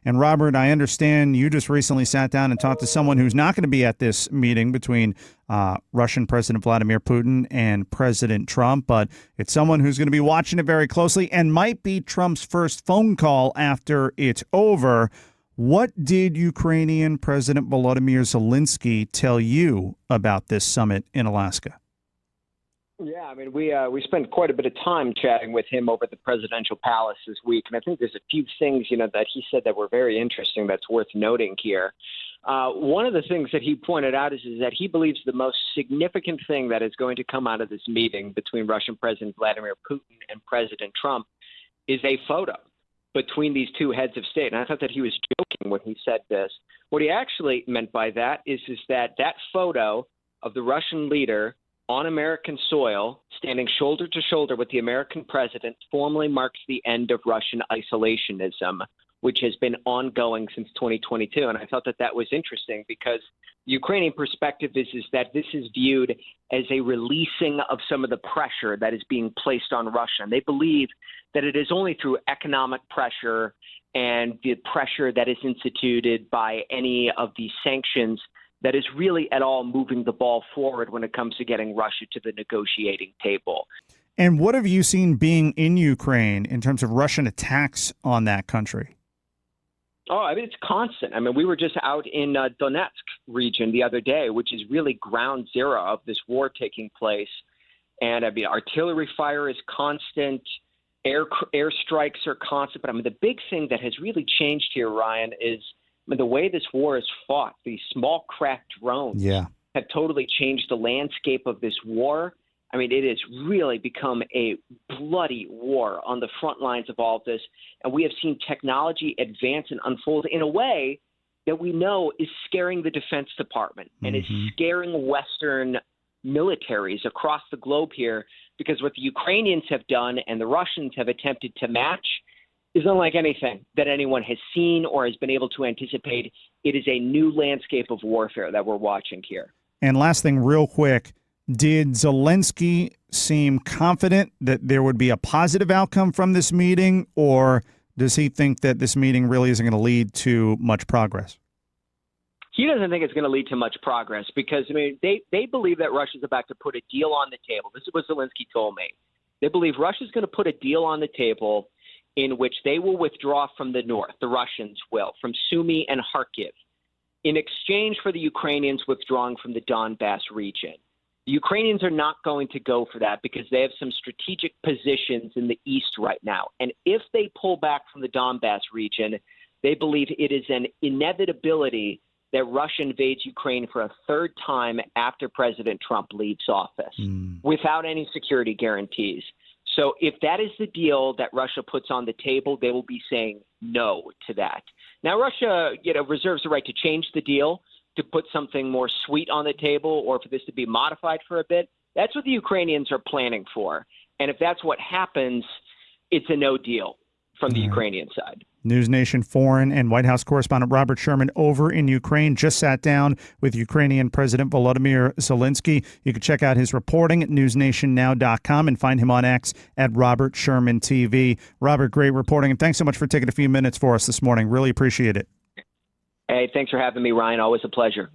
And Robert, I understand you just recently sat down and talked to someone who's not going to be at this meeting between Russian President Vladimir Putin and President Trump, but it's someone who's going to be watching it very closely and might be Trump's first phone call after it's over. What did Ukrainian President Volodymyr Zelensky tell you about this summit in Alaska? Yeah, I mean, we spent quite a bit of time chatting with him over at the presidential palace this week, and I think there's a few things, that he said that were very interesting that's worth noting here. One of the things that he pointed out is that he believes the most significant thing that is going to come out of this meeting between Russian President Vladimir Putin and President Trump is a photo between these two heads of state. And I thought that he was joking when he said this. What he actually meant by that is that photo of the Russian leader on American soil, standing shoulder to shoulder with the American president, formally marks the end of Russian isolationism, which has been ongoing since 2022. And I thought that was interesting because the Ukrainian perspective is that this is viewed as a releasing of some of the pressure that is being placed on Russia. And they believe that it is only through economic pressure and the pressure that is instituted by any of these sanctions that is really at all moving the ball forward when it comes to getting Russia to the negotiating table. And what have you seen being in Ukraine in terms of Russian attacks on that country? Oh, I mean, it's constant. I mean, we were just out in Donetsk region the other day, which is really ground zero of this war taking place. And I mean, artillery fire is constant. Airstrikes are constant. But I mean, the big thing that has really changed here, Ryan, is the way this war is fought. These small craft drones have totally changed the landscape of this war. I mean, it has really become a bloody war on the front lines of all of this. And we have seen technology advance and unfold in a way that we know is scaring the Defense Department and is scaring Western militaries across the globe here, because what the Ukrainians have done and the Russians have attempted to match is unlike anything that anyone has seen or has been able to anticipate. It is a new landscape of warfare that we're watching here. And last thing, real quick, did Zelensky seem confident that there would be a positive outcome from this meeting, or does he think that this meeting really isn't going to lead to much progress? He doesn't think it's going to lead to much progress because, I mean, they believe that Russia's about to put a deal on the table. This is what Zelensky told me. They believe Russia's going to put a deal on the table in which they will withdraw from the north, the Russians will, from Sumy and Kharkiv, in exchange for the Ukrainians withdrawing from the Donbass region. The Ukrainians are not going to go for that because they have some strategic positions in the east right now. And if they pull back from the Donbass region, they believe it is an inevitability that Russia invades Ukraine for a third time after President Trump leaves office without any security guarantees. So if that is the deal that Russia puts on the table, they will be saying no to that. Now, Russia, reserves the right to change the deal, to put something more sweet on the table, or for this to be modified for a bit. That's what the Ukrainians are planning for. And if that's what happens, it's a no deal from the Ukrainian side. NewsNation foreign and White House correspondent Robert Sherman over in Ukraine just sat down with Ukrainian President Volodymyr Zelensky. You can check out his reporting at newsnationnow.com and find him on X at Robert Sherman TV. Robert, great reporting, and thanks so much for taking a few minutes for us this morning. Really appreciate it. Hey, thanks for having me, Ryan. Always a pleasure.